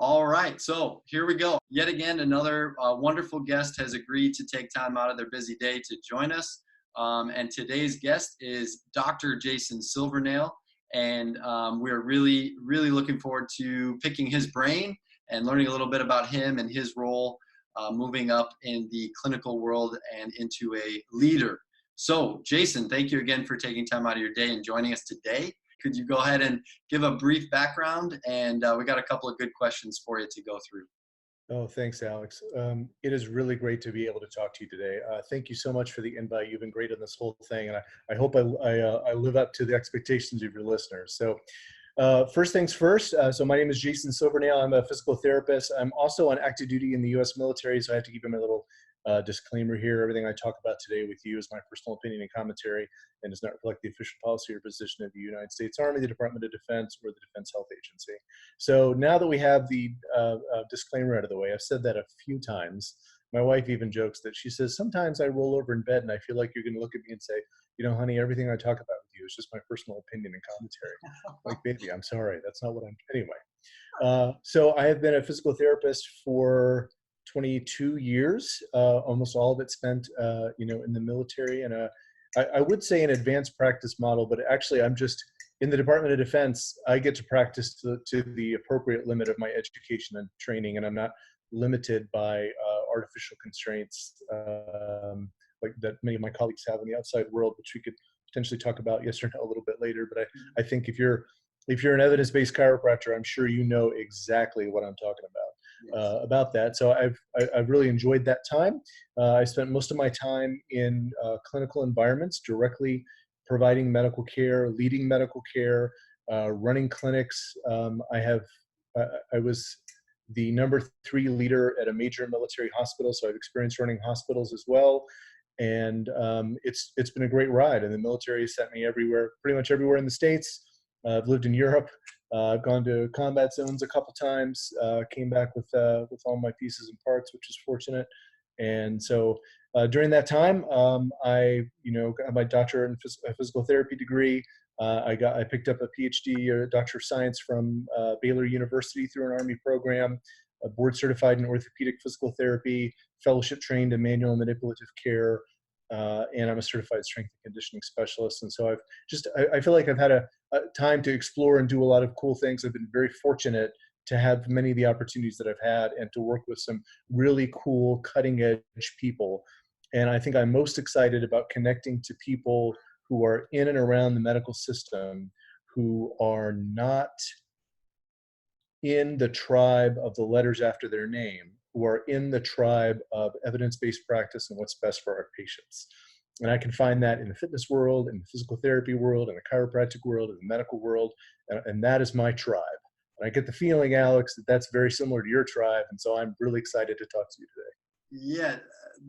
All right, so here we go. Yet again, another wonderful guest has agreed to take time out of their busy day to join us. And today's guest is Dr. Jason Silvernail. And we're really, really looking forward to picking his brain and learning a little bit about him and his role moving up in the clinical world and into a leader. So, Jason, thank you again for taking time out of your day and joining us today. Could you go ahead and give a brief background? And we got a couple of good questions for you to go through. Oh, thanks, Alex. It is really great to be able to talk to you today. Thank you so much for the invite. You've been great on this whole thing, and I hope I live up to the expectations of your listeners. So first things first, so my name is Jason Silvernail. I'm a physical therapist. I'm also on active duty in the U.S. military, so I have to give you my little disclaimer here. Everything I talk about today with you is my personal opinion and commentary and does not reflect the official policy or position of the United States Army, the Department of Defense, or the Defense Health Agency. So now that we have the disclaimer out of the way, I've said that a few times. My wife even jokes that she says, sometimes I roll over in bed and I feel like you're going to look at me and say, you know, honey, everything I talk about with you is just my personal opinion and commentary. Like, baby, I'm sorry. That's not what I'm, anyway. So I have been a physical therapist for 22 years, almost all of it spent, in the military. And I would say an advanced practice model, but actually I'm just in the Department of Defense. I get to practice to the appropriate limit of my education and training, and I'm not limited by artificial constraints like that many of my colleagues have in the outside world, which we could potentially talk about yes or no a little bit later. But I think if you're an evidence-based chiropractor, I'm sure you know exactly what I'm talking about that. So I've really enjoyed that time. I spent most of my time in clinical environments, directly providing medical care, leading medical care, running clinics. I was the #3 leader at a major military hospital, so I've experienced running hospitals as well. And it's been a great ride. And the military has sent me everywhere, pretty much everywhere in the States. I've lived in Europe. I've gone to combat zones a couple times. Came back with all my pieces and parts, which is fortunate. And so during that time, I got my doctorate in physical therapy degree. I picked up a PhD, or Doctor of Science, from Baylor University through an Army program. Board certified in orthopedic physical therapy, fellowship trained in manual and manipulative care, and I'm a certified strength and conditioning specialist. And so I feel like I've had a time to explore and do a lot of cool things. I've been very fortunate to have many of the opportunities that I've had and to work with some really cool, cutting edge people. And I think I'm most excited about connecting to people who are in and around the medical system who are not in the tribe of the letters after their name, who are in the tribe of evidence-based practice and what's best for our patients. And I can find that in the fitness world, in the physical therapy world, in the chiropractic world, in the medical world, and that is my tribe. And I get the feeling, Alex, that that's very similar to your tribe, and so I'm really excited to talk to you today. Yeah,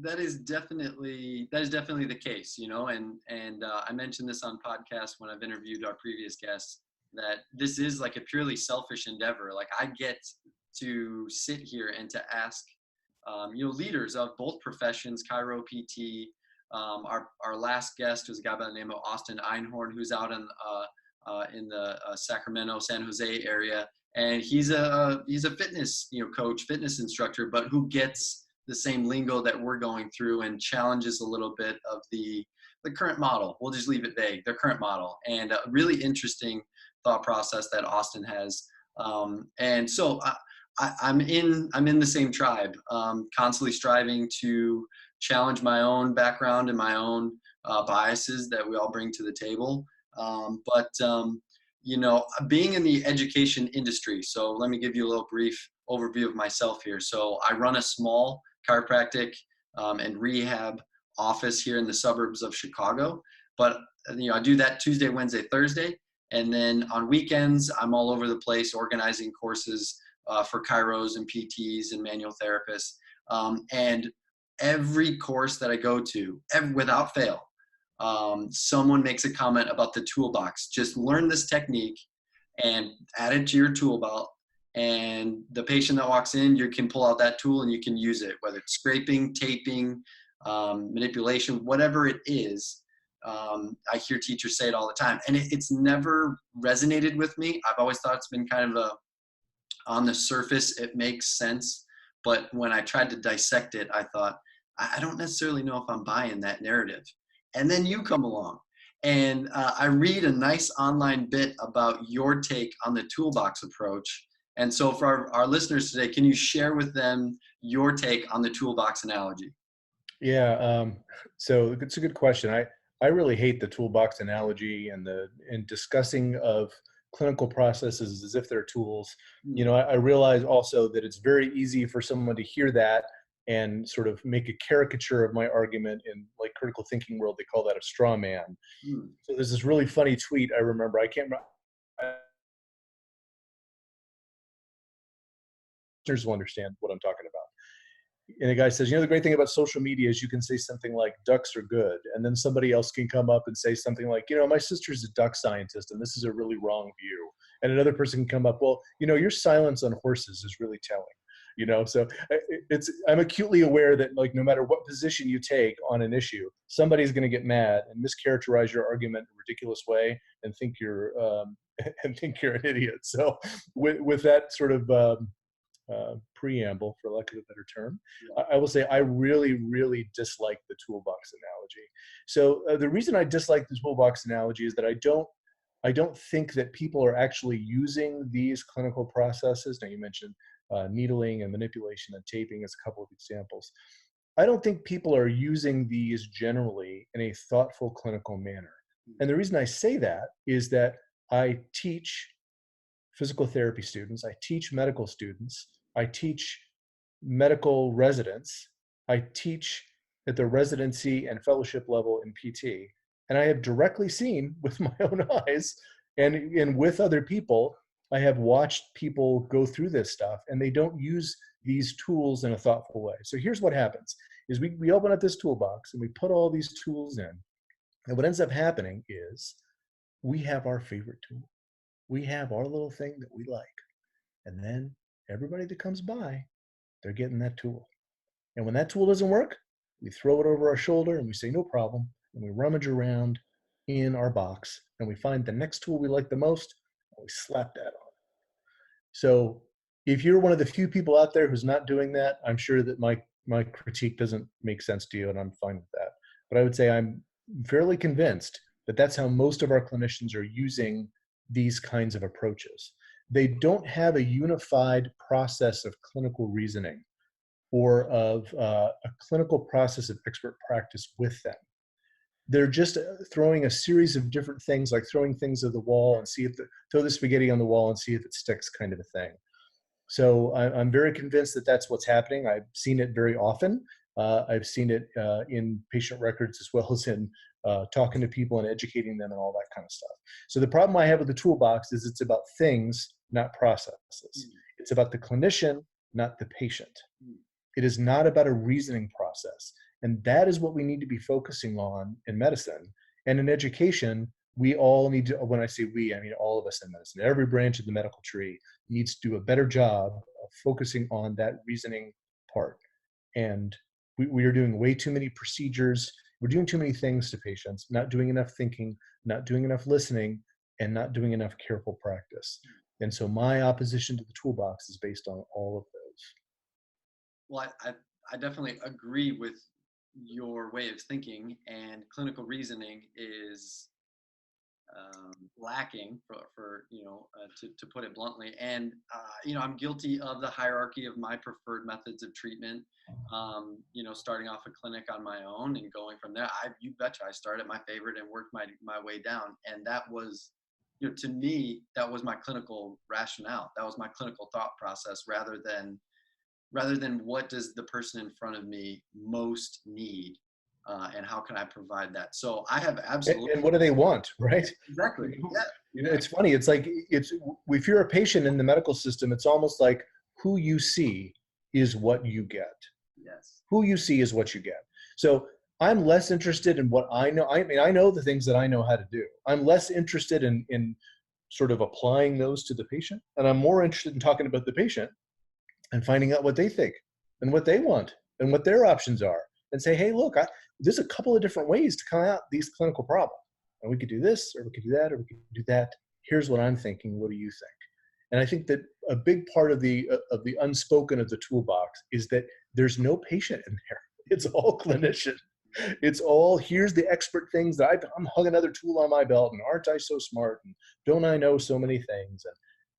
that is definitely the case, and I mentioned this on podcasts when I've interviewed our previous guests, that this is like a purely selfish endeavor. Like, I get to sit here and to ask, leaders of both professions, chiro, PT. Our last guest was a guy by the name of Austin Einhorn, who's out in the Sacramento, San Jose area, and he's a fitness coach, fitness instructor, but who gets the same lingo that we're going through and challenges a little bit of the current model. We'll just leave it vague, their current model, and a really interesting thought process that Austin has. And so I'm in the same tribe, constantly striving to challenge my own background and my own biases that we all bring to the table. But being in the education industry, so let me give you a little brief overview of myself here. So I run a small chiropractic and rehab office here in the suburbs of Chicago. But I do that Tuesday, Wednesday, Thursday. And then on weekends, I'm all over the place organizing courses for chiros and PTs and manual therapists. And every course that I go to, without fail, someone makes a comment about the toolbox. Just learn this technique and add it to your tool belt. And the patient that walks in, you can pull out that tool and you can use it, whether it's scraping, taping, manipulation, whatever it is. I hear teachers say it all the time, and it's never resonated with me. I've always thought it's been kind of on the surface, it makes sense. But when I tried to dissect it, I thought, I don't necessarily know if I'm buying that narrative. And then you come along. And I read a nice online bit about your take on the toolbox approach. And so for our listeners today, can you share with them your take on the toolbox analogy? Yeah, so it's a good question. I really hate the toolbox analogy and discussing of clinical processes as if they're tools. You know, I realize also that it's very easy for someone to hear that and sort of make a caricature of my argument. In like critical thinking world, they call that a straw man. So there's this really funny tweet I remember. I can't remember. Listeners will understand what I'm talking about. And a guy says, you know, the great thing about social media is you can say something like ducks are good. And then somebody else can come up and say something like, you know, my sister's a duck scientist and this is a really wrong view. And another person can come up, well, you know, your silence on horses is really telling. You know, so I'm acutely aware that like no matter what position you take on an issue, somebody's going to get mad and mischaracterize your argument in a ridiculous way and think you're an idiot. So with that sort of preamble, for lack of a better term, I will say I really, really dislike the toolbox analogy. So the reason I dislike the toolbox analogy is that I don't think that people are actually using these clinical processes. Now you mentioned needling and manipulation and taping as a couple of examples. I don't think people are using these generally in a thoughtful clinical manner. And the reason I say that is that I teach physical therapy students, I teach medical students, I teach medical residents, I teach at the residency and fellowship level in PT. And I have directly seen with my own eyes and with other people, I have watched people go through this stuff and they don't use these tools in a thoughtful way. So here's what happens is we open up this toolbox and we put all these tools in. And what ends up happening is we have our favorite tool. We have our little thing that we like. And then everybody that comes by, they're getting that tool. And when that tool doesn't work, we throw it over our shoulder and we say, no problem. And we rummage around in our box and we find the next tool we like the most and we slap that on. So if you're one of the few people out there who's not doing that, I'm sure that my critique doesn't make sense to you and I'm fine with that. But I would say I'm fairly convinced that that's how most of our clinicians are using these kinds of approaches. They don't have a unified process of clinical reasoning or of a clinical process of expert practice with them. They're just throwing a series of different things, like throwing things at the wall and throw the spaghetti on the wall and see if it sticks, kind of a thing. So I'm very convinced that that's what's happening. I've seen it very often. I've seen it in patient records as well as in talking to people and educating them and all that kind of stuff. So the problem I have with the toolbox is it's about things, not processes. It's about the clinician, not the patient. It is not about a reasoning process. And that is what we need to be focusing on in medicine. And in education, we all need to, when I say we, I mean all of us in medicine, every branch of the medical tree needs to do a better job of focusing on that reasoning part. And we are doing way too many procedures. We're doing too many things to patients, not doing enough thinking, not doing enough listening, and not doing enough careful practice. And so my opposition to the toolbox is based on all of those. Well, I definitely agree with your way of thinking, and clinical reasoning is lacking for to put it bluntly. And I'm guilty of the hierarchy of my preferred methods of treatment. Starting off a clinic on my own and going from there. You betcha, I started at my favorite and worked my way down. And that was, to me, that was my clinical rationale. That was my clinical thought process, rather than what does the person in front of me most need, and how can I provide that? So I have absolutely. And what do they want, right? Exactly. Yeah. It's funny. It's like if you're a patient in the medical system, it's almost like who you see is what you get. Yes. Who you see is what you get. So I'm less interested in what I know. I mean, I know the things that I know how to do. I'm less interested in sort of applying those to the patient, and I'm more interested in talking about the patient and finding out what they think and what they want and what their options are, and say, hey, look, there's a couple of different ways to come out these clinical problems. And we could do this, or we could do that, or we could do that. Here's what I'm thinking. What do you think? And I think that a big part of the unspoken of the toolbox is that there's no patient in there. It's all clinician. It's all, here's the expert things that I'm hung another tool on my belt, and aren't I so smart, and don't I know so many things? And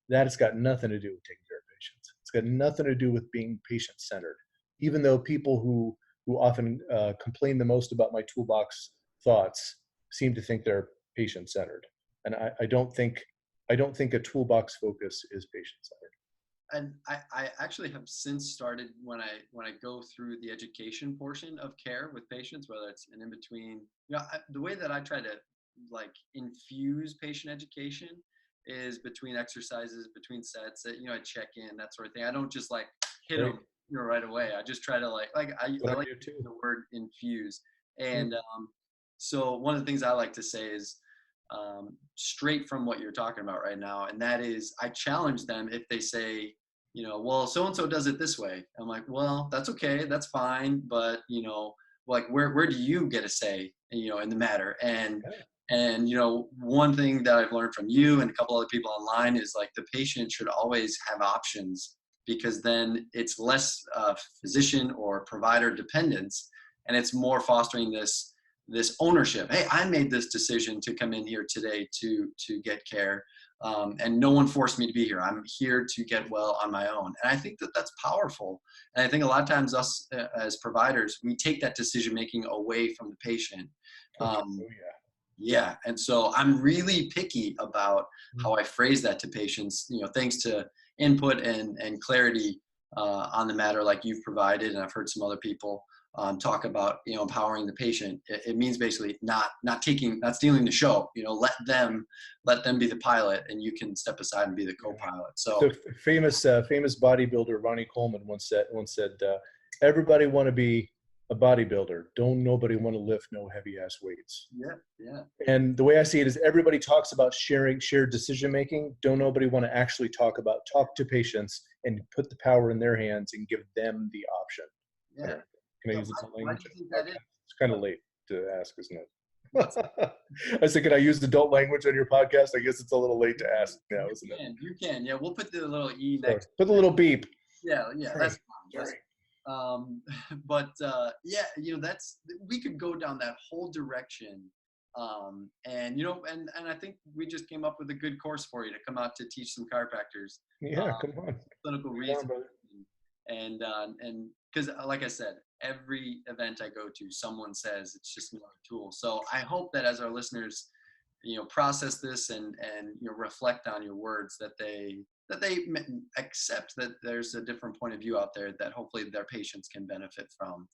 that has got nothing to do with taking care of patients. It's got nothing to do with being patient-centered. Even though people who often complain the most about my toolbox thoughts seem to think they're patient-centered, and I don't think a toolbox focus is patient-centered. And I actually have since started, when I go through the education portion of care with patients, whether it's an in-between, the way that I try to like infuse patient education is between exercises, between sets, that, I check in, that sort of thing. I don't just like hit them, right away. I just try to I like the word infuse. And so one of the things I like to say is, straight from what you're talking about right now, and that is, I challenge them if they say, well, so and so does it this way. I'm like, well, that's okay, that's fine, but like where do you get a say, in the matter? And one thing that I've learned from you and a couple other people online is like the patient should always have options, because then it's less physician or provider dependence, and it's more fostering this ownership. Hey, I made this decision to come in here today to get care, and no one forced me to be here. I'm here to get well on my own. And I think that that's powerful. And I think a lot of times us as providers, we take that decision making away from the patient. Yeah. And so I'm really picky about how I phrase that to patients, thanks to input and clarity on the matter like you've provided. And I've heard some other people talk about, empowering the patient. It means basically not stealing the show. Let them be the pilot, and you can step aside and be the co-pilot. So famous bodybuilder Ronnie Coleman once said, everybody want to be a bodybuilder. Don't nobody want to lift no heavy ass weights. Yeah. And the way I see it is, everybody talks about shared decision making. Don't nobody want to actually talk to patients and put the power in their hands and give them the option. Yeah. Can I use adult language? Why do you think that is? It's kind of late to ask, isn't it? I said, can I use adult language on your podcast? I guess it's a little late to ask now, isn't it? You can. Yeah, we'll put the little E next. Put the little beep. Yeah, that's fine. But that's, we could go down that whole direction. And I think we just came up with a good course for you to come out to teach some chiropractors. Yeah, come on. Clinical reason. And because like I said, every event I go to, someone says it's just another tool. So I hope that as our listeners, process this and reflect on your words, that they accept that there's a different point of view out there that hopefully their patients can benefit from.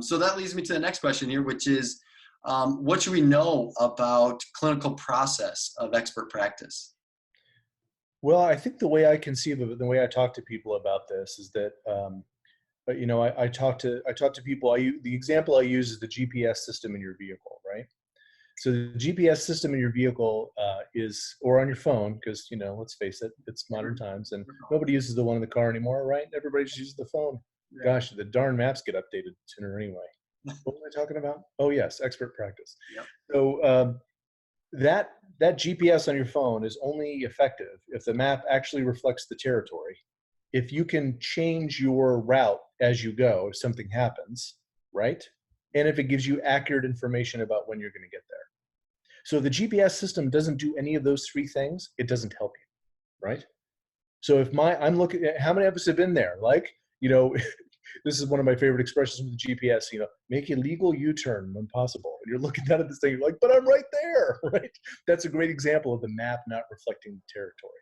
So that leads me to the next question here, which is, what should we know about clinical process of expert practice? Well, I think the way I conceive of it, the way I talk to people about this is that, I talk to people. The example I use is the GPS system in your vehicle, right? So the GPS system in your vehicle or on your phone, because, let's face it, it's modern times and nobody uses the one in the car anymore, right? Everybody just uses the phone. Yeah. Gosh, the darn maps get updated sooner anyway. What was I talking about? Oh yes, expert practice. Yep. So that GPS on your phone is only effective if the map actually reflects the territory. If you can change your route as you go, if something happens, right? And if it gives you accurate information about when you're going to get there. So the GPS system doesn't do any of those three things, it doesn't help you, right? So if I'm looking at how many episodes have been there, like, this is one of my favorite expressions with the GPS, make a legal U-turn when possible. And you're looking down at this thing, you're like, but I'm right there, right? That's a great example of the map not reflecting the territory.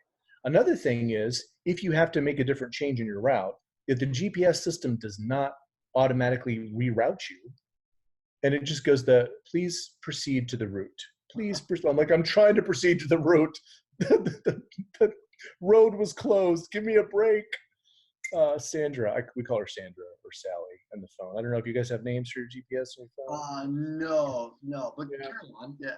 Another thing is, if you have to make a different change in your route, if the GPS system does not automatically reroute you, and it just goes please proceed to the route. Please proceed. I'm trying to proceed to the route. The road was closed. Give me a break. Sandra, we call her Sandra or Sally on the phone. I don't know if you guys have names for your GPS on your phone. No, but carry on. Yeah.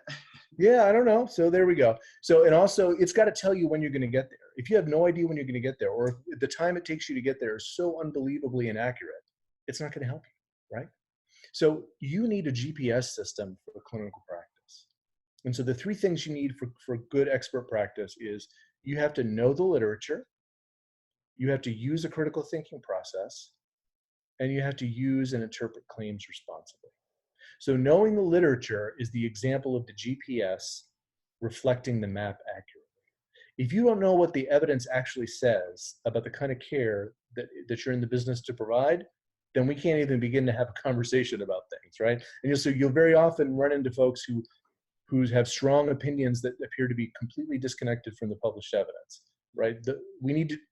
Yeah, I don't know. So there we go. So, and also it's got to tell you when you're going to get there. If you have no idea when you're going to get there, or if the time it takes you to get there is so unbelievably inaccurate, it's not going to help you, right? So you need a GPS system for clinical practice. And so the three things you need for good expert practice is, you have to know the literature, you have to use a critical thinking process, and you have to use and interpret claims responsibly. So knowing the literature is the example of the GPS reflecting the map accurately. If you don't know what the evidence actually says about the kind of care that you're in the business to provide, then we can't even begin to have a conversation about things, right? And so you'll very often run into folks who have strong opinions that appear to be completely disconnected from the published evidence, right?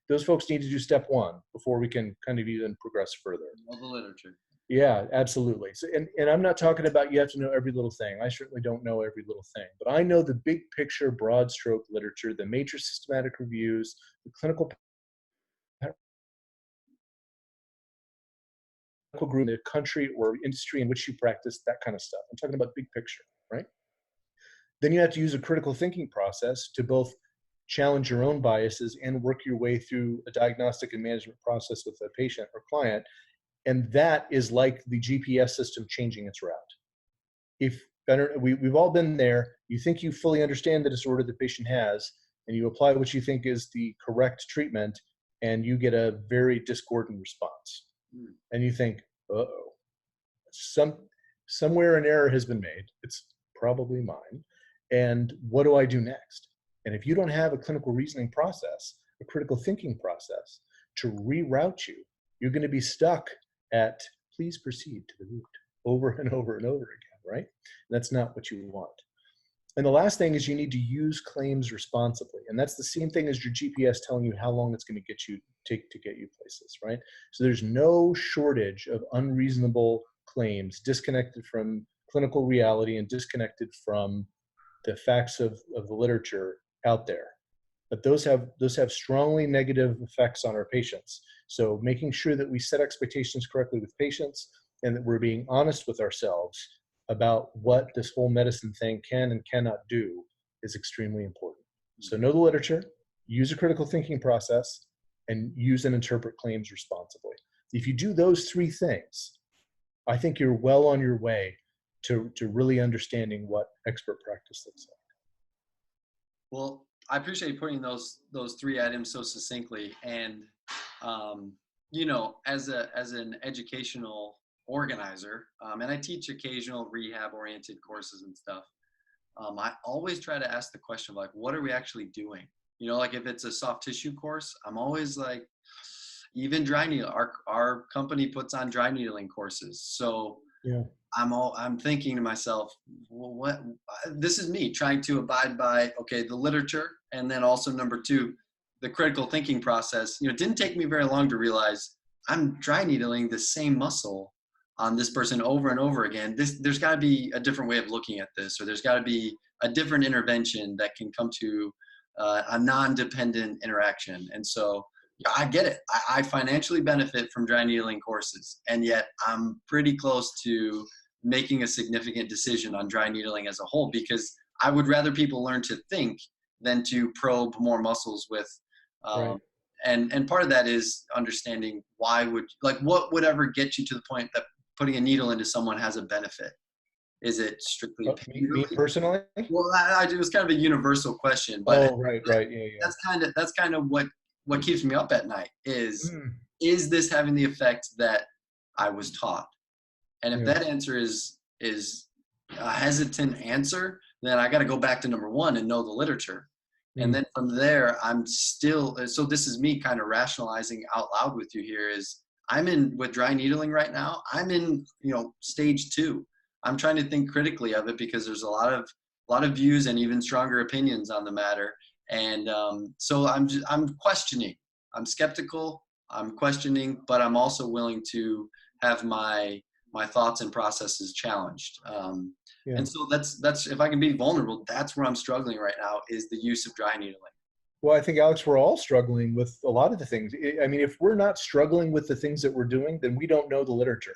Those folks need to do step one before we can kind of even progress further. Know the literature. Yeah, absolutely. So, and I'm not talking about you have to know every little thing. I certainly don't know every little thing, but I know the big picture, broad stroke literature, the major systematic reviews, the clinical group, the country or industry in which you practice, that kind of stuff. I'm talking about big picture, right? Then you have to use a critical thinking process to both challenge your own biases and work your way through a diagnostic and management process with a patient or client. And that is like the GPS system changing its route. We've all been there. You think you fully understand the disorder the patient has, and you apply what you think is the correct treatment, and you get a very discordant response. And you think, uh-oh, somewhere an error has been made. It's probably mine. And what do I do next? And if you don't have a clinical reasoning process, a critical thinking process to reroute you, you're going to be stuck at please proceed to the root over and over and over again, right? And that's not what you want. And the last thing is you need to use claims responsibly. And that's the same thing as your GPS telling you how long it's going to take to get you places, right? So there's no shortage of unreasonable claims disconnected from clinical reality and disconnected from the facts of the literature out there. But those have strongly negative effects on our patients. So making sure that we set expectations correctly with patients and that we're being honest with ourselves about what this whole medicine thing can and cannot do is extremely important. So know the literature, use a critical thinking process, and use and interpret claims responsibly. If you do those three things, I think you're well on your way to really understanding what expert practice looks like. Well, I appreciate you putting those three items so succinctly. And you know, as an educational organizer, and I teach occasional rehab-oriented courses and stuff. I always try to ask the question of like, what are we actually doing? You know, like if it's a soft tissue course, I'm always like, even dry needle. Our company puts on dry needling courses, so yeah. I'm thinking to myself, well, what? This is me trying to abide by, okay, the literature, and then also number two, the critical thinking process. You know, it didn't take me very long to realize I'm dry needling the same muscle on this person over and over again. There's got to be a different way of looking at this, or there's got to be a different intervention that can come to a non-dependent interaction. And so yeah, I get it. I financially benefit from dry needling courses, and yet I'm pretty close to making a significant decision on dry needling as a whole, because I would rather people learn to think than to probe more muscles with, right. And part of that is understanding what would ever get you to the point that putting a needle into someone has a benefit? Is it strictly me personally? Well, it was kind of a universal question, but right, yeah. That's kind of what keeps me up at night is this having the effect that I was taught? And if that answer is a hesitant answer, then I got to go back to number one and know the literature. And then from there, I'm still, so this is me kind of rationalizing out loud with you here is with dry needling right now, I'm in, stage 2. I'm trying to think critically of it because there's a lot of views and even stronger opinions on the matter. And so I'm questioning, I'm skeptical, I'm questioning, but I'm also willing to have my thoughts and processes challenged. And so that's if I can be vulnerable, that's where I'm struggling right now is the use of dry needling. Well, I think, Alex, we're all struggling with a lot of the things. I mean, if we're not struggling with the things that we're doing, then we don't know the literature.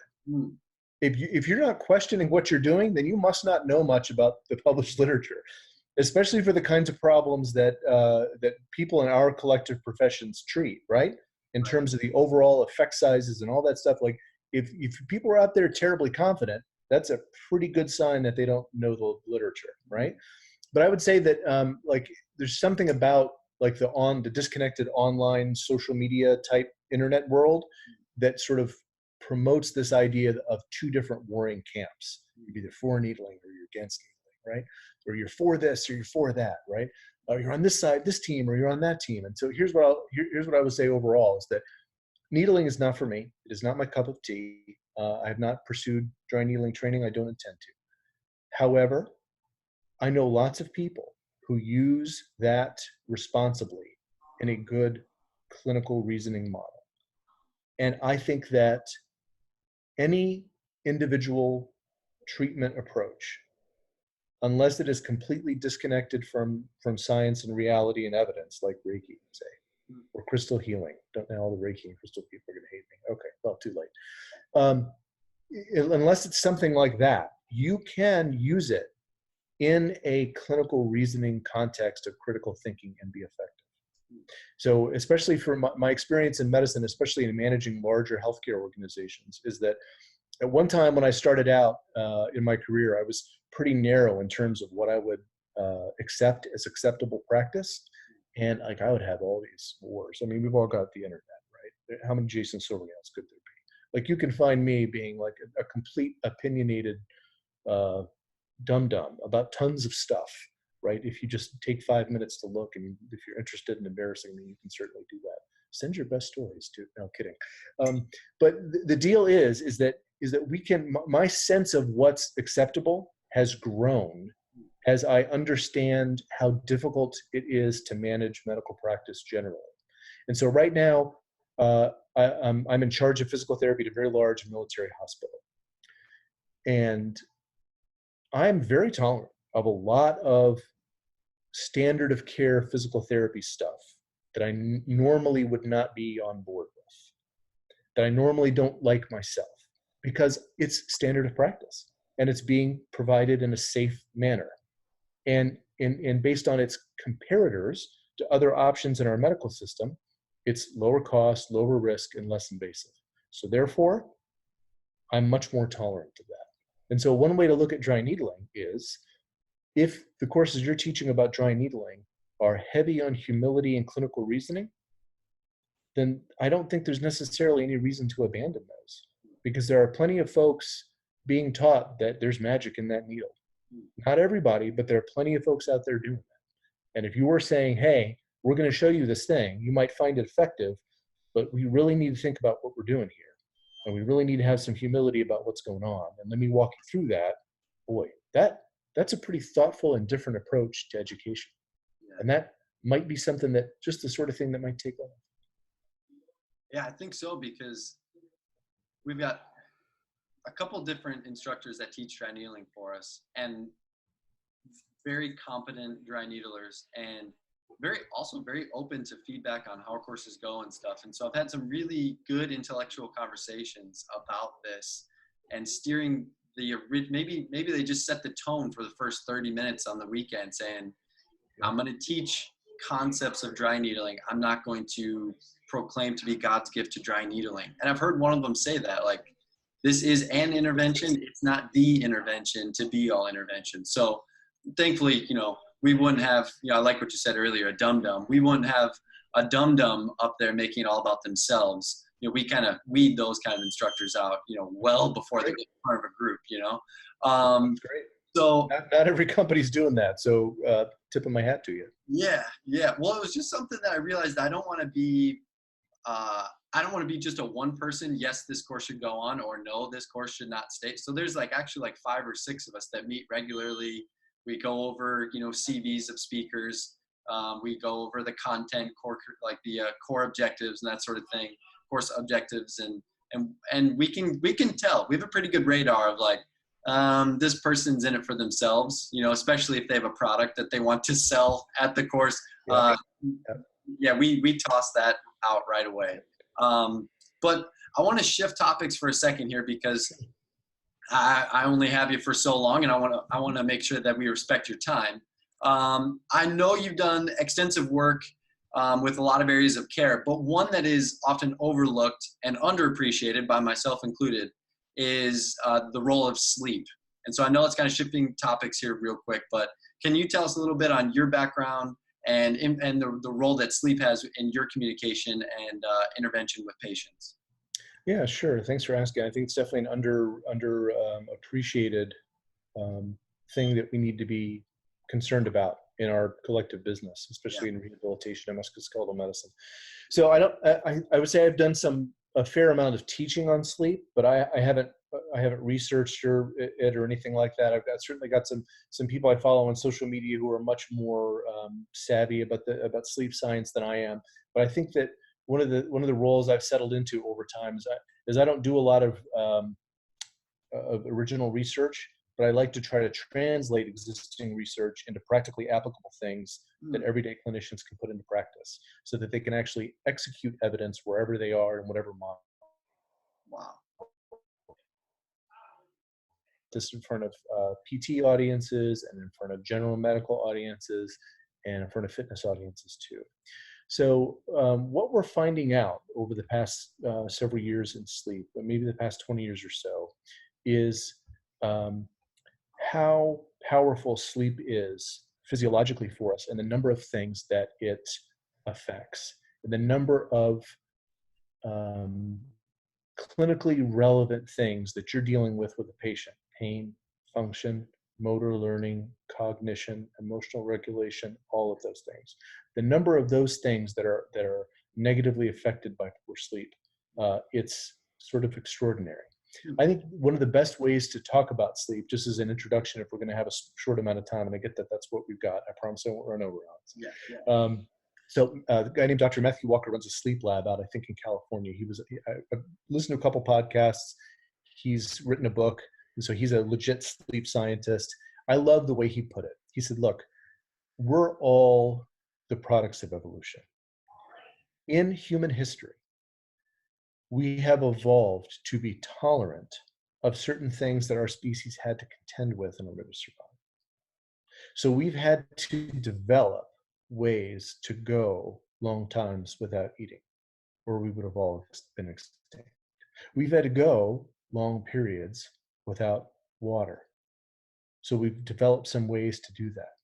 If you're not questioning what you're doing, then you must not know much about the published literature, especially for the kinds of problems that people in our collective professions treat, right? In terms of the overall effect sizes and all that stuff. Like, if people are out there terribly confident, that's a pretty good sign that they don't know the literature, right? But I would say that there's something about like the disconnected online social media type internet world that sort of promotes this idea of two different warring camps. You're either for needling or you're against needling, right? Or you're for this or you're for that, right? Or you're on this side, this team, or you're on that team. And so here's what I would say overall is that needling is not for me. It is not my cup of tea. I have not pursued dry needling training. I don't intend to. However, I know lots of people who use that responsibly in a good clinical reasoning model. And I think that any individual treatment approach, unless it is completely disconnected from science and reality and evidence, like Reiki, say, or crystal healing. Don't know all the Reiki and crystal people are going to hate me. Okay, well, too late. Unless it's something like that, you can use it in a clinical reasoning context of critical thinking and be effective. So especially from my experience in medicine, especially in managing larger healthcare organizations, is that at one time when I started out in my career, I was pretty narrow in terms of what I would accept as acceptable practice. And like I would have all these wars. I mean, we've all got the internet, right? How many Jason Silvernails could there be? Like you can find me being like a complete opinionated dum-dum about tons of stuff, right? If you just take 5 minutes to look, and if you're interested in embarrassing me, you can certainly do that. Send your best stories to, no kidding. But the deal is that we can, my sense of what's acceptable has grown as I understand how difficult it is to manage medical practice generally. And so right now, I'm in charge of physical therapy at a very large military hospital. And I'm very tolerant of a lot of standard of care physical therapy stuff that I normally would not be on board with, that I normally don't like myself, because it's standard of practice and it's being provided in a safe manner. And based on its comparators to other options in our medical system, it's lower cost, lower risk, and less invasive. So therefore, I'm much more tolerant of that. And so one way to look at dry needling is, if the courses you're teaching about dry needling are heavy on humility and clinical reasoning, then I don't think there's necessarily any reason to abandon those, because there are plenty of folks being taught that there's magic in that needle. Not everybody, but there are plenty of folks out there doing that. And if you were saying, hey, we're going to show you this thing, you might find it effective, but we really need to think about what we're doing here. And we really need to have some humility about what's going on. And let me walk you through that. Boy, that's a pretty thoughtful and different approach to education. Yeah. And that might be something that just the sort of thing that might take off. Yeah, I think so, because we've got a couple different instructors that teach dry needling for us, and very competent dry needlers, and also very open to feedback on how our courses go and stuff. And so I've had some really good intellectual conversations about this, and steering maybe they just set the tone for the first 30 minutes on the weekend, saying, I'm going to teach concepts of dry needling. I'm not going to proclaim to be God's gift to dry needling. And I've heard one of them say that, like, this is an intervention. It's not the intervention to be all intervention. So thankfully, we wouldn't have, I like what you said earlier, a dum-dum. We wouldn't have a dum-dum up there making it all about themselves. We kind of weed those kind of instructors out, well before they get part of a group, That's great. So not every company's doing that. So tipping my hat to you. Yeah. Well, it was just something that I realized I don't want to be, just a one person, yes, this course should go on, or no, this course should not stay. So there's actually 5 or 6 of us that meet regularly. We go over, CVs of speakers. We go over the content, core objectives and that sort of thing, course objectives. And we can tell, we have a pretty good radar of this person's in it for themselves, especially if they have a product that they want to sell at the course. We toss that out right away. But I want to shift topics for a second here, because I only have you for so long, and I want to make sure that we respect your time. I know you've done extensive work with a lot of areas of care, but one that is often overlooked and underappreciated, by myself included, is the role of sleep. And so I know it's kind of shifting topics here real quick, but can you tell us a little bit on your background and the role that sleep has in your communication and intervention with patients. Yeah, sure. Thanks for asking. I think it's definitely an under appreciated thing that we need to be concerned about in our collective business, especially in rehabilitation and musculoskeletal medicine. So I would say I've done a fair amount of teaching on sleep, but I haven't researched it or anything like that. I've certainly got some people I follow on social media who are much more savvy about sleep science than I am. But I think that one of the roles I've settled into over time is I don't do a lot of original research, but I like to try to translate existing research into practically applicable things that everyday clinicians can put into practice so that they can actually execute evidence wherever they are in whatever model. Wow. This in front of PT audiences and in front of general medical audiences and in front of fitness audiences too. So what we're finding out over the past several years in sleep, maybe the past 20 years or so, is how powerful sleep is physiologically for us and the number of things that it affects, and the number of clinically relevant things that you're dealing with a patient: pain, function, motor learning, cognition, emotional regulation, all of those things. The number of those things that are negatively affected by poor sleep, it's sort of extraordinary. I think one of the best ways to talk about sleep, just as an introduction, if we're going to have a short amount of time, and I get that that's what we've got, I promise I won't run over on it. So a guy named Dr. Matthew Walker runs a sleep lab out, I think, in California. I listened to a couple podcasts. He's written a book, and so he's a legit sleep scientist. I love the way he put it. He said, look, we're all the products of evolution. In human history, we have evolved to be tolerant of certain things that our species had to contend with in order to survive. So we've had to develop ways to go long times without eating, or we would have all been extinct. We've had to go long periods without water. So we've developed some ways to do that.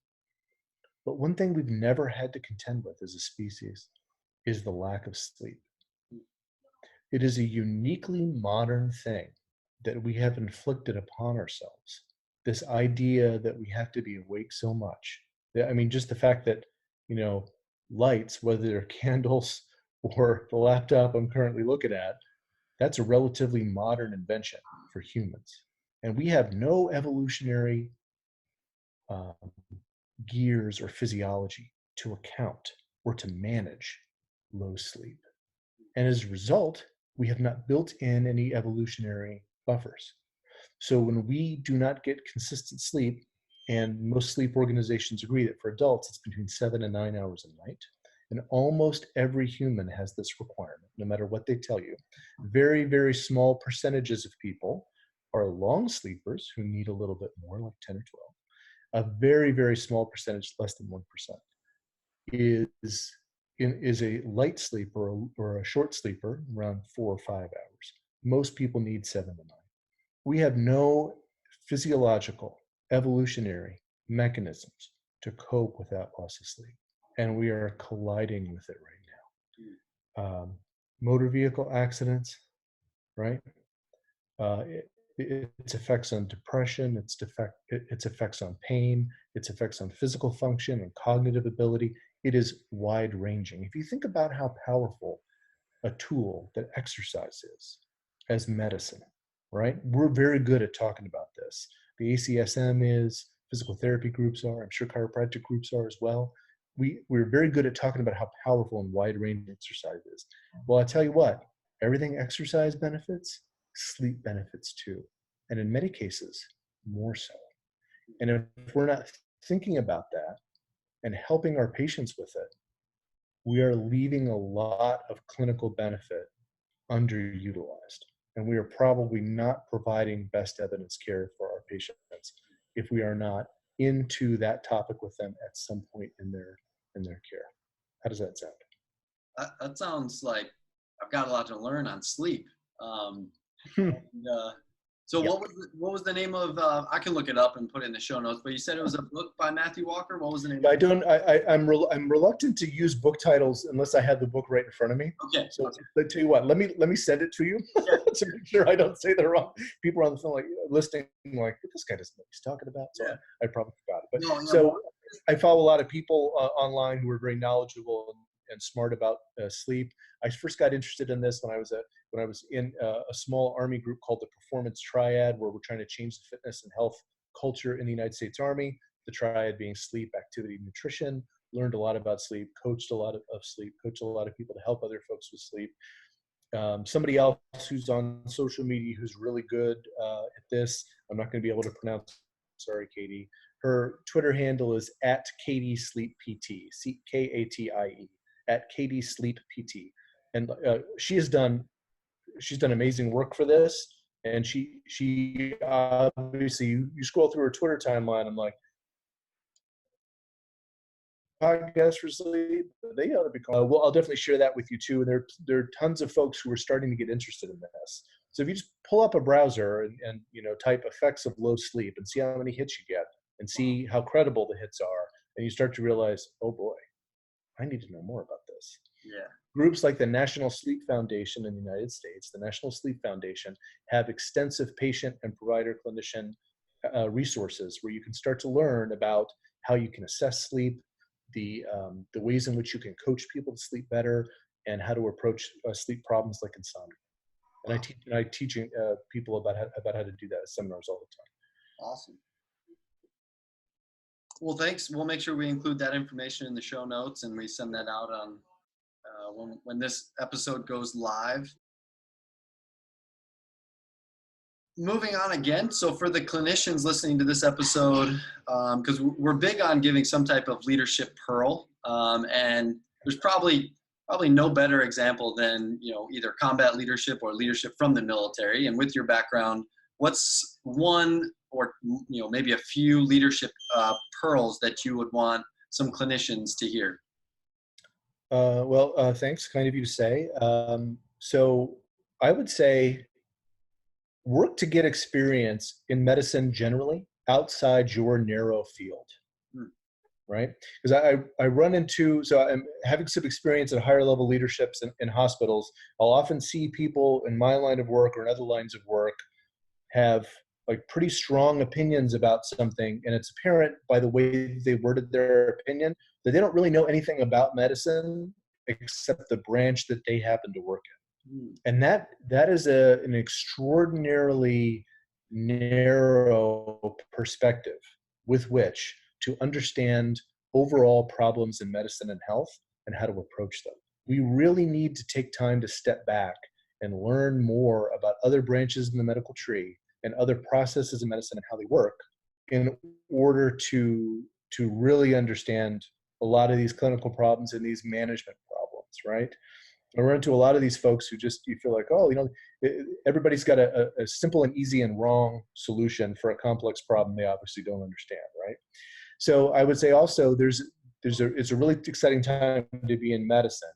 But one thing we've never had to contend with as a species is the lack of sleep. It is a uniquely modern thing that we have inflicted upon ourselves. This idea that we have to be awake so much. I mean, just the fact that, lights, whether they're candles or the laptop I'm currently looking at, that's a relatively modern invention for humans. And we have no evolutionary gears or physiology to account or to manage low sleep. And as a result, we have not built in any evolutionary buffers. So when we do not get consistent sleep, and most sleep organizations agree that for adults, it's between 7 and 9 hours a night, and almost every human has this requirement, no matter what they tell you. Very, very small percentages of people are long sleepers who need a little bit more, like 10 or 12. A very, very small percentage, less than 1%, is a light sleeper or a short sleeper, around 4 or 5 hours. Most people need 7 to 9. We have no physiological, evolutionary mechanisms to cope with that loss of sleep. And we are colliding with it right now. Motor vehicle accidents, right? Its effects on depression, its effects on pain, its effects on physical function and cognitive ability. It is wide ranging. If you think about how powerful a tool that exercise is as medicine, right? We're very good at talking about this. The ACSM is, physical therapy groups are, I'm sure chiropractic groups are as well. We're very good at talking about how powerful and wide ranging exercise is. Well, I tell you what, everything exercise benefits, sleep benefits too. And in many cases, more so. And if we're not thinking about that and helping our patients with it, we are leaving a lot of clinical benefit underutilized. And we are probably not providing best evidence care for our patients if we are not into that topic with them at some point in their care. How does that sound? That sounds like I've got a lot to learn on sleep. And, So Yeah. what was the name of, I can look it up and put it in the show notes, but you said it was a book by Matthew Walker. What was the name I of it? don't. I'm reluctant to use book titles unless I have the book right in front of me. Okay. So Okay. I tell you what. Let me send it to you Yeah. to make sure I don't say the wrong. People are on the phone like listening, like this guy doesn't know what he's talking about. So Yeah. I probably forgot it. But No, yeah, so I follow a lot of people online who are very knowledgeable and smart about sleep. I first got interested in this when I was in a small Army group called the Performance Triad, where we're trying to change the fitness and health culture in the United States Army. The triad being sleep, activity, nutrition. Learned a lot about sleep, coached a lot of sleep, coached a lot of people to help other folks with sleep. Somebody else who's on social media who's really good at this, I'm not going to be able to pronounce, sorry, Katie. Her Twitter handle is at Katie Sleep PT, Katie, at Katie Sleep PT. And she's done amazing work for this. And she obviously, you scroll through her Twitter timeline, I'm like, podcast for sleep, they ought to be called. Well, I'll definitely share that with you too. And there are tons of folks who are starting to get interested in this. So if you just pull up a browser and type effects of low sleep and see how many hits you get and see how credible the hits are, and you start to realize, oh boy, I need to know more about this. Yeah. Groups like the National Sleep Foundation in the United States, the National Sleep Foundation, have extensive patient and provider clinician resources where you can start to learn about how you can assess sleep, the ways in which you can coach people to sleep better, and how to approach sleep problems like insomnia. And I teaching people about how to do that at seminars all the time. Awesome. Well, thanks. We'll make sure we include that information in the show notes, and we send that out on when this episode goes live. Moving on again. So for the clinicians listening to this episode, because we're big on giving some type of leadership pearl, and there's probably no better example than either combat leadership or leadership from the military. And with your background, what's one or maybe a few leadership pearls that you would want some clinicians to hear? Well, thanks. Kind of you to say. So I would say work to get experience in medicine generally outside your narrow field, right? Because I run into, so I'm having some experience at higher level leaderships in hospitals. I'll often see people in my line of work or in other lines of work have like pretty strong opinions about something, and it's apparent by the way they worded their opinion that they don't really know anything about medicine except the branch that they happen to work in. And that is an extraordinarily narrow perspective with which to understand overall problems in medicine and health and how to approach them. We really need to take time to step back and learn more about other branches in the medical tree and other processes in medicine and how they work in order to really understand a lot of these clinical problems and these management problems, right? I run into a lot of these folks who just, you feel like, oh, everybody's got a simple and easy and wrong solution for a complex problem they obviously don't understand, right? So I would say also it's a really exciting time to be in medicine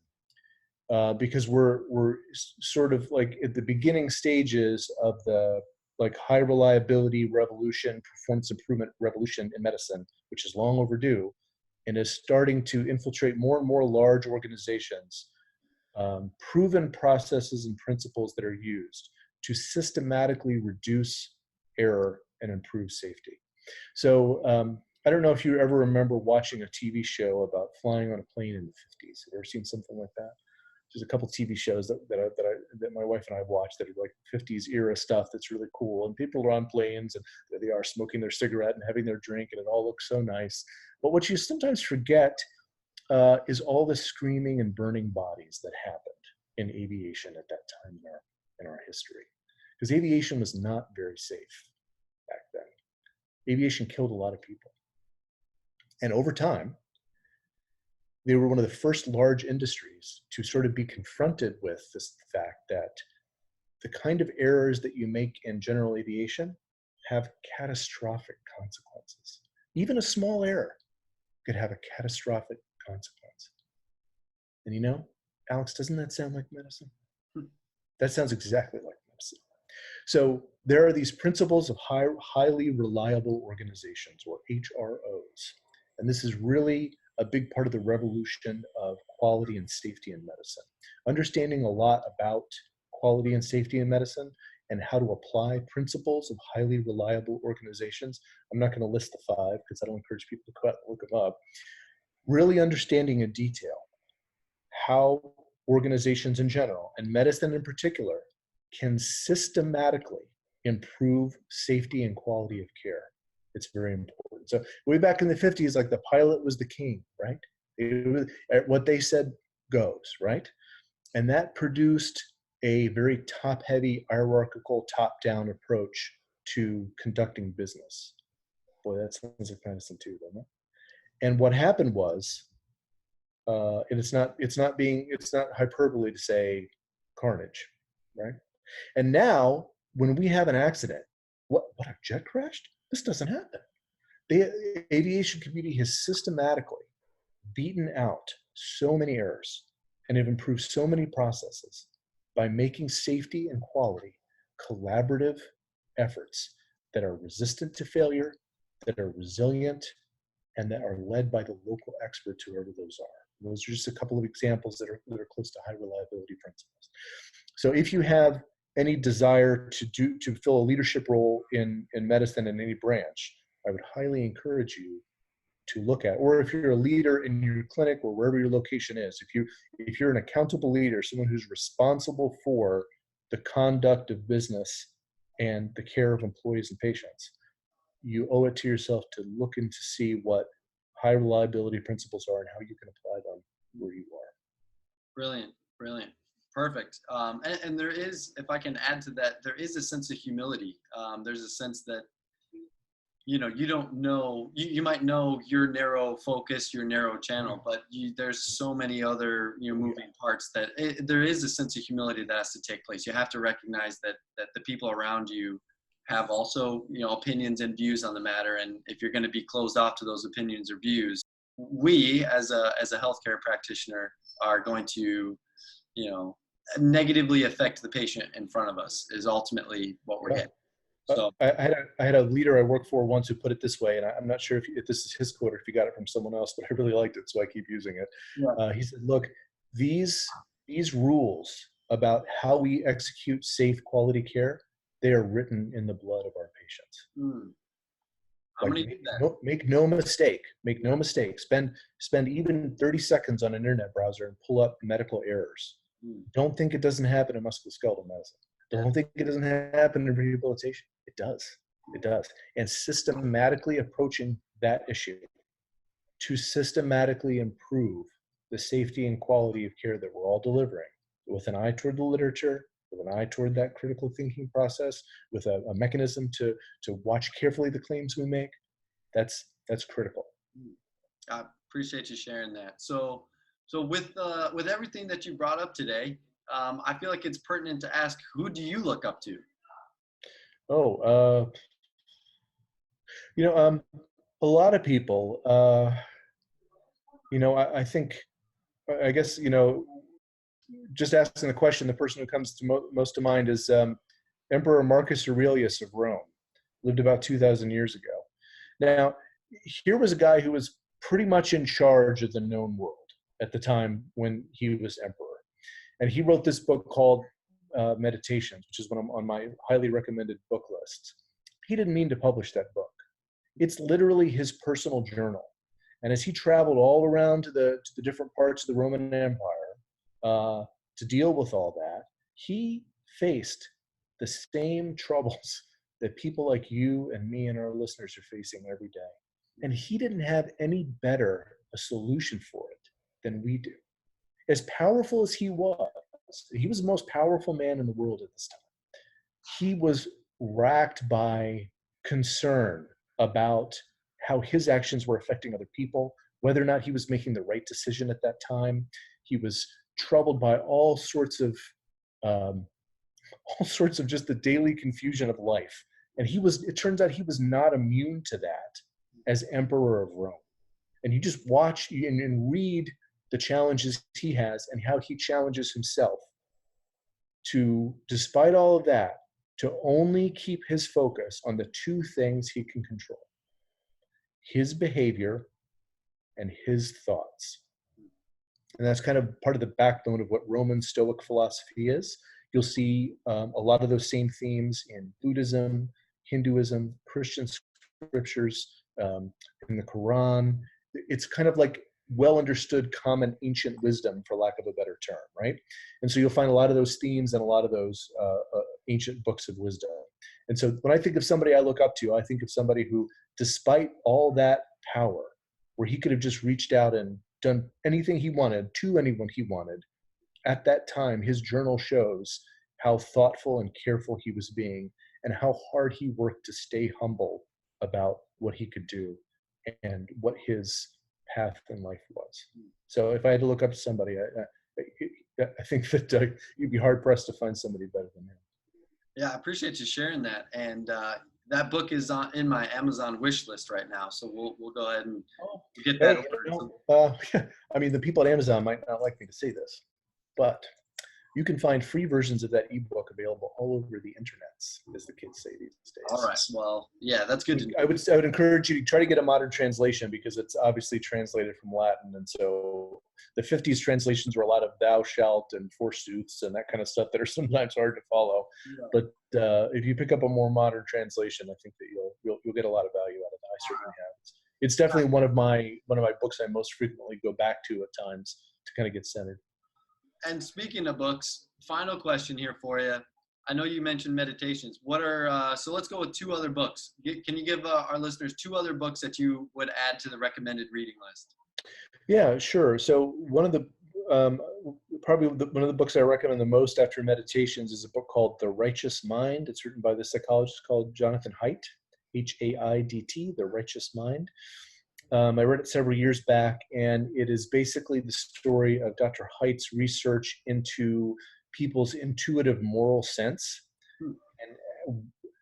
because we're sort of like at the beginning stages of the like high reliability revolution, performance improvement revolution in medicine, which is long overdue and is starting to infiltrate more and more large organizations. Proven processes and principles that are used to systematically reduce error and improve safety. So I don't know if you ever remember watching a TV show about flying on a plane in the 50s. Have you ever seen something like that? There's a couple TV shows that my wife and I have watched that are like 50s era stuff that's really cool. And people are on planes and there they are smoking their cigarette and having their drink, and it all looks so nice. But what you sometimes forget is all the screaming and burning bodies that happened in aviation at that time in our history. Because aviation was not very safe back then. Aviation killed a lot of people. And over time, they were one of the first large industries to sort of be confronted with this fact that the kind of errors that you make in general aviation have catastrophic consequences. Even a small error could have a catastrophic consequence. And Alex, doesn't that sound like medicine? That sounds exactly like medicine. So there are these principles of highly reliable organizations, or HROs. And this is really a big part of the revolution of quality and safety in medicine. Understanding a lot about quality and safety in medicine and how to apply principles of highly reliable organizations. I'm not going to list the 5 because I don't encourage people to go out and look them up. Really understanding in detail how organizations in general, and medicine in particular, can systematically improve safety and quality of care. It's very important. So way back in the 50s, like the pilot was the king, right? What they said goes, right? And that produced a very top-heavy, hierarchical, top-down approach to conducting business. Boy, that sounds like medicine too, doesn't it? And what happened was, and it's not hyperbole to say carnage, right? And now, when we have an accident, what a jet crashed? This doesn't happen. The aviation community has systematically beaten out so many errors and have improved so many processes by making safety and quality collaborative efforts that are resistant to failure, that are resilient, and that are led by the local experts, whoever those are. Those are just a couple of examples that are close to high reliability principles. So if you have any desire to fill a leadership role in medicine in any branch, I would highly encourage you to look at, or if you're a leader in your clinic or wherever your location is, if you're an accountable leader, someone who's responsible for the conduct of business and the care of employees and patients, you owe it to yourself to look into see what high reliability principles are and how you can apply them where you are. Brilliant, brilliant. Perfect. And there is, if I can add to that, there is a sense of humility. There's a sense that, you know, you don't know, you might know your narrow focus, your narrow channel, but there's so many other, you know, moving parts that there is a sense of humility that has to take place. You have to recognize that the people around you have also, you know, opinions and views on the matter. And if you're going to be closed off to those opinions or views, we as a healthcare practitioner are going to, you know, negatively affect the patient in front of us is ultimately what we're getting. So I had a leader I worked for once who put it this way, and I'm not sure if this is his quote or if he got it from someone else, but I really liked it, so I keep using it. yeah. He said, "Look, these rules about how we execute safe, quality care, they are written in the blood of our patients. I'm Like, gonna do that. make no mistake. Make no mistake. Spend even 30 seconds on an internet browser and pull up medical errors. Don't think it doesn't happen in musculoskeletal medicine. Don't think it doesn't happen in rehabilitation. It does. It does. And systematically approaching that issue to systematically improve the safety and quality of care that we're all delivering, with an eye toward the literature, with an eye toward that critical thinking process, with a mechanism to watch carefully the claims we make, that's critical." I appreciate you sharing that. So with everything that you brought up today, I feel like it's pertinent to ask, who do you look up to? You know, a lot of people, you know, I think, I guess, you know, just asking the question, the person who comes to most to mind is Emperor Marcus Aurelius of Rome, lived about 2,000 years ago. Now, here was a guy who was pretty much in charge of the known world at the time when he was emperor. And he wrote this book called Meditations, which is one on my highly recommended book lists. He didn't mean to publish that book. It's literally his personal journal. And as he traveled all around to the different parts of the Roman Empire to deal with all that, he faced the same troubles that people like you and me and our listeners are facing every day. And he didn't have any better a solution for it than we do. As powerful as he was the most powerful man in the world at this time. He was racked by concern about how his actions were affecting other people, whether or not he was making the right decision at that time. He was troubled by all sorts of just the daily confusion of life. And it turns out he was not immune to that as emperor of Rome. And you just watch and read the challenges he has and how he challenges himself to, despite all of that, to only keep his focus on the two things he can control: his behavior and his thoughts. And that's kind of part of the backbone of what Roman Stoic philosophy is. You'll see a lot of those same themes in Buddhism, Hinduism, Christian scriptures, in the Quran. It's kind of like well understood common ancient wisdom, for lack of a better term, right? And so you'll find a lot of those themes in a lot of those ancient books of wisdom. And so when I think of somebody I look up to, I think of somebody who, despite all that power, where he could have just reached out and done anything he wanted to anyone he wanted, at that time, his journal shows how thoughtful and careful he was being and how hard he worked to stay humble about what he could do and what his path in life was. So if I had to look up to somebody, I think that you'd be hard pressed to find somebody better than him. Yeah, I appreciate you sharing that. And that book is in my Amazon wish list right now. So we'll go ahead and get that ordered. I mean, the people at Amazon might not like me to say this, but you can find free versions of that ebook available all over the internets, as the kids say these days. All right. Well, yeah, that's good to know. I would encourage you to try to get a modern translation, because it's obviously translated from Latin. And so the 50s translations were a lot of thou shalt and forsooths and that kind of stuff that are sometimes hard to follow. Yeah. But if you pick up a more modern translation, I think that you'll get a lot of value out of that. I certainly have. It's definitely one of my books I most frequently go back to at times to kind of get centered. And speaking of books, final question here for you. I know you mentioned meditations. What are, so let's go with 2 other books. Can you give our listeners 2 other books that you would add to the recommended reading list? Yeah, sure. So one of the, one of the books I recommend the most after meditations is a book called The Righteous Mind. It's written by the psychologist called Jonathan Haidt, H-A-I-D-T, The Righteous Mind. I read it several years back, and it is basically the story of Dr. Haidt's research into people's intuitive moral sense and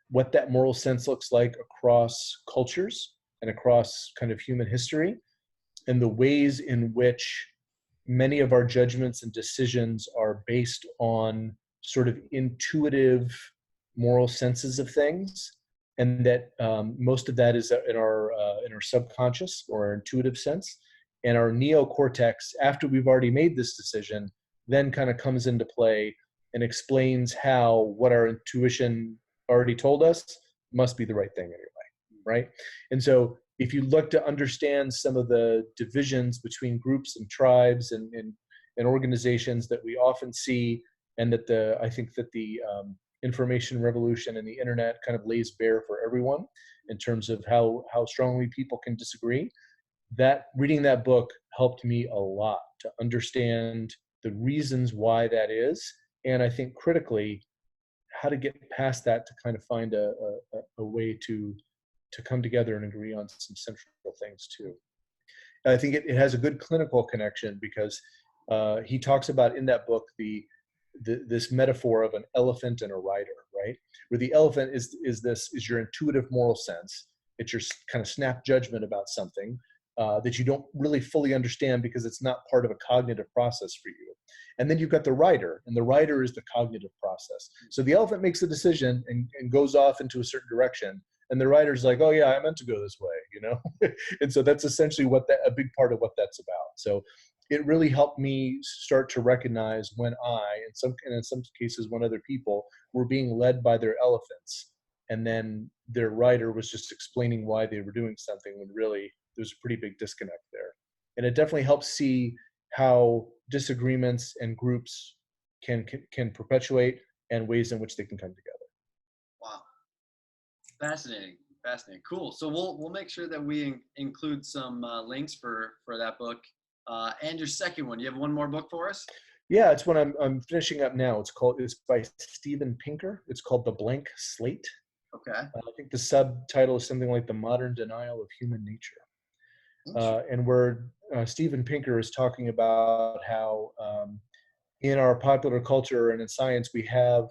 what that moral sense looks like across cultures and across kind of human history, and the ways in which many of our judgments and decisions are based on sort of intuitive moral senses of things. And that most of that is in our subconscious or our intuitive sense. And our neocortex, after we've already made this decision, then kind of comes into play and explains how what our intuition already told us must be the right thing anyway, right? And so if you look to understand some of the divisions between groups and tribes and organizations that we often see, and that I think that the information revolution and the internet kind of lays bare for everyone in terms of how strongly people can disagree, that reading that book helped me a lot to understand the reasons why that is, and I think critically how to get past that to kind of find a way to come together and agree on some central things too. And I think it has a good clinical connection, because he talks about in that book this metaphor of an elephant and a rider, right? Where the elephant is your intuitive moral sense. It's your kind of snap judgment about something that you don't really fully understand because it's not part of a cognitive process for you. And then you've got the rider, and the rider is the cognitive process. So the elephant makes the decision and goes off into a certain direction, and the rider's like, oh yeah, I meant to go this way, you know? And so that's essentially a big part of what that's about. So it really helped me start to recognize when and in some cases when other people were being led by their elephants, and then their rider was just explaining why they were doing something when really there's a pretty big disconnect there. And it definitely helps see how disagreements and groups can perpetuate, and ways in which they can come together. Wow. Fascinating. Cool. So we'll make sure that we include some links for that book. And your second one, you have one more book for us? Yeah, it's one I'm finishing up now. It's by Steven Pinker. It's called The Blank Slate. Okay. I think the subtitle is something like The Modern Denial of Human Nature. And where Steven Pinker is talking about how in our popular culture and in science we have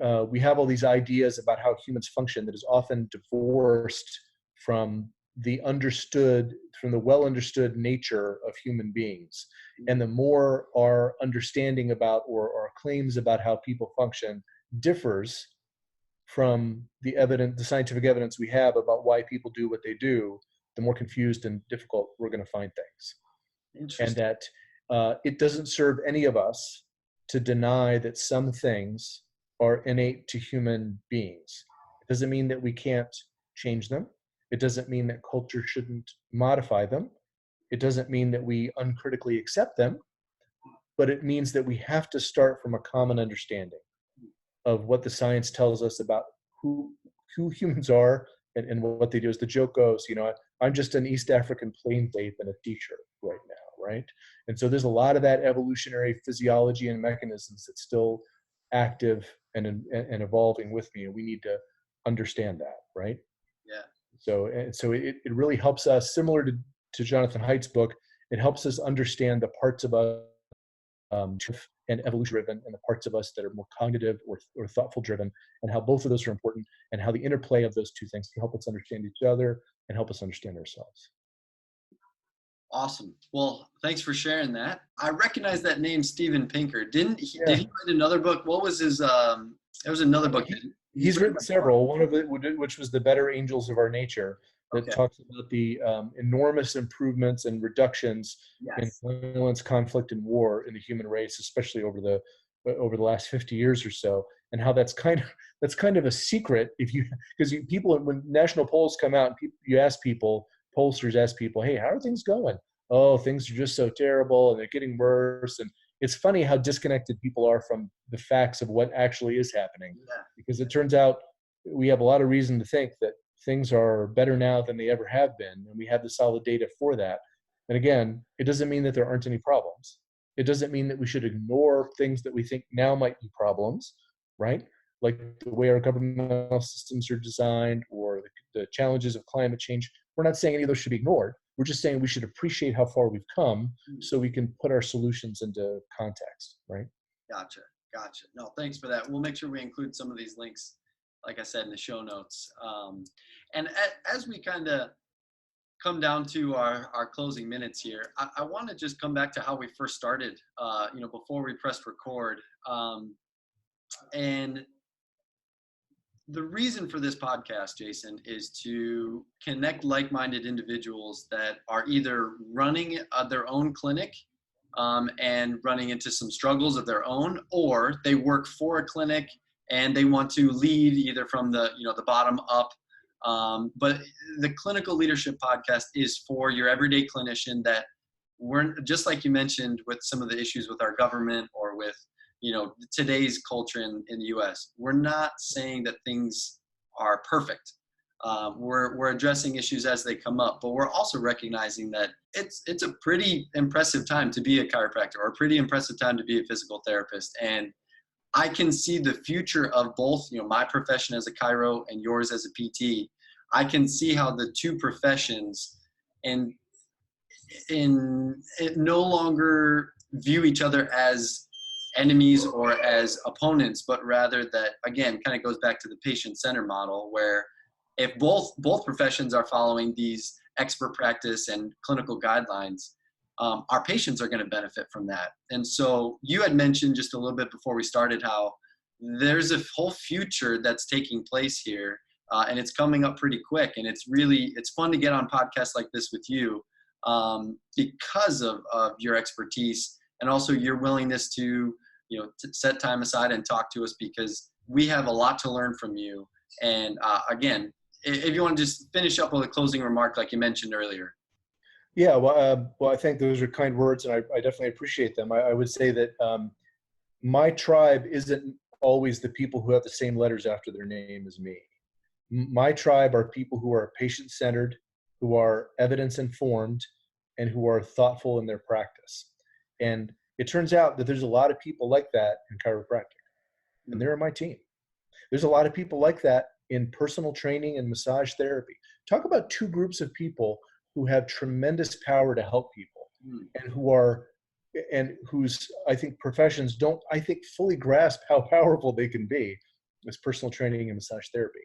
all these ideas about how humans function that is often divorced from the well understood nature of human beings. And the more our understanding about or our claims about how people function differs from the scientific evidence we have about why people do what they do, the more confused and difficult we're going to find things. And Interesting. that it doesn't serve any of us to deny that some things are innate to human beings. It doesn't mean that we can't change them. It doesn't mean that culture shouldn't modify them. It doesn't mean that we uncritically accept them, but it means that we have to start from a common understanding of what the science tells us about who humans are and what they do. As the joke goes, I'm just an East African plains ape in a t-shirt right now, right? And so there's a lot of that evolutionary physiology and mechanisms that's still active and evolving with me, and we need to understand that, right? Yeah. So it really helps us, similar to Jonathan Haidt's book, it helps us understand the parts of us and evolution driven, and the parts of us that are more cognitive or thoughtful driven, and how both of those are important, and how the interplay of those two things can help us understand each other and help us understand ourselves. Awesome. Well, thanks for sharing that. I recognize that name, Steven Pinker. Did he Yeah. write another book? What was his, there was another book. He's written several, one of it, which was The Better Angels of Our Nature, that Okay. talks about the enormous improvements and reductions in Yes. violence, conflict, and war in the human race, especially over the last 50 years or so, and how that's kind of a secret because people, when national polls come out, and pollsters ask people, hey, how are things going? Oh, things are just so terrible, and they're getting worse. And it's funny how disconnected people are from the facts of what actually is happening, Yeah. because it turns out we have a lot of reason to think that things are better now than they ever have been, and we have the solid data for that. And again, it doesn't mean that there aren't any problems. It doesn't mean that we should ignore things that we think now might be problems, right? Like the way our governmental systems are designed, or the challenges of climate change. We're not saying any of those should be ignored. We're just saying we should appreciate how far we've come so we can put our solutions into context, right? Gotcha. No, thanks for that. We'll make sure we include some of these links, like I said, in the show notes. And as we kind of come down to our closing minutes here, I want to just come back to how we first started, before we pressed record. And the reason for this podcast, Jason, is to connect like-minded individuals that are either running their own clinic and running into some struggles of their own, or they work for a clinic and they want to lead either from the bottom up. But the Clinical Leadership Podcast is for your everyday clinician that we're, just like you mentioned with some of the issues with our government or with today's culture in the US. We're not saying that things are perfect. We're addressing issues as they come up, but we're also recognizing that it's a pretty impressive time to be a chiropractor, or a pretty impressive time to be a physical therapist. And I can see the future of both, my profession as a chiro and yours as a PT. I can see how the two professions and no longer view each other as enemies or as opponents, but rather that, again, kind of goes back to the patient-centered model, where if both professions are following these expert practice and clinical guidelines, our patients are going to benefit from that. And so you had mentioned just a little bit before we started how there's a whole future that's taking place here, and it's coming up pretty quick. And it's fun to get on podcasts like this with you, because of your expertise, and also your willingness to set time aside and talk to us, because we have a lot to learn from you. And again, if you want to just finish up with a closing remark like you mentioned earlier. Yeah, well, I think those are kind words, and I definitely appreciate them. I would say that my tribe isn't always the people who have the same letters after their name as me. My tribe are people who are patient-centered, who are evidence-informed, and who are thoughtful in their practice. And it turns out that there's a lot of people like that in chiropractic, and they're on my team. There's a lot of people like that in personal training and massage therapy. Talk about two groups of people who have tremendous power to help people, and whose, I think, professions don't, fully grasp how powerful they can be as personal training and massage therapy.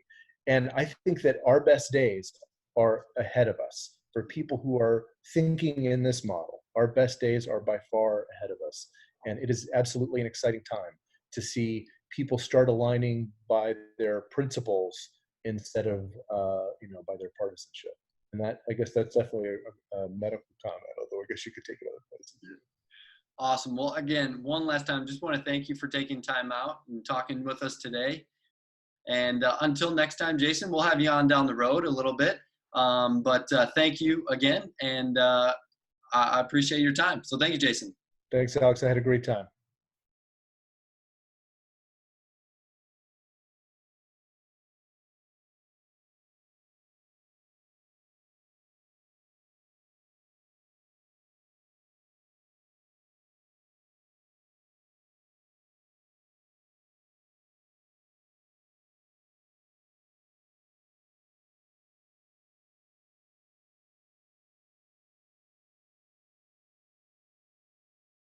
And I think that our best days are ahead of us for people who are thinking in this model. Our best days are by far ahead of us. And it is absolutely an exciting time to see people start aligning by their principles instead of, by their partisanship. And that, I guess that's definitely a medical comment, although I guess you could take it other places. Awesome. Well, again, one last time, just want to thank you for taking time out and talking with us today. And until next time, Jason, we'll have you on down the road a little bit. But thank you again. And I appreciate your time. So thank you, Jason. Thanks, Alex. I had a great time.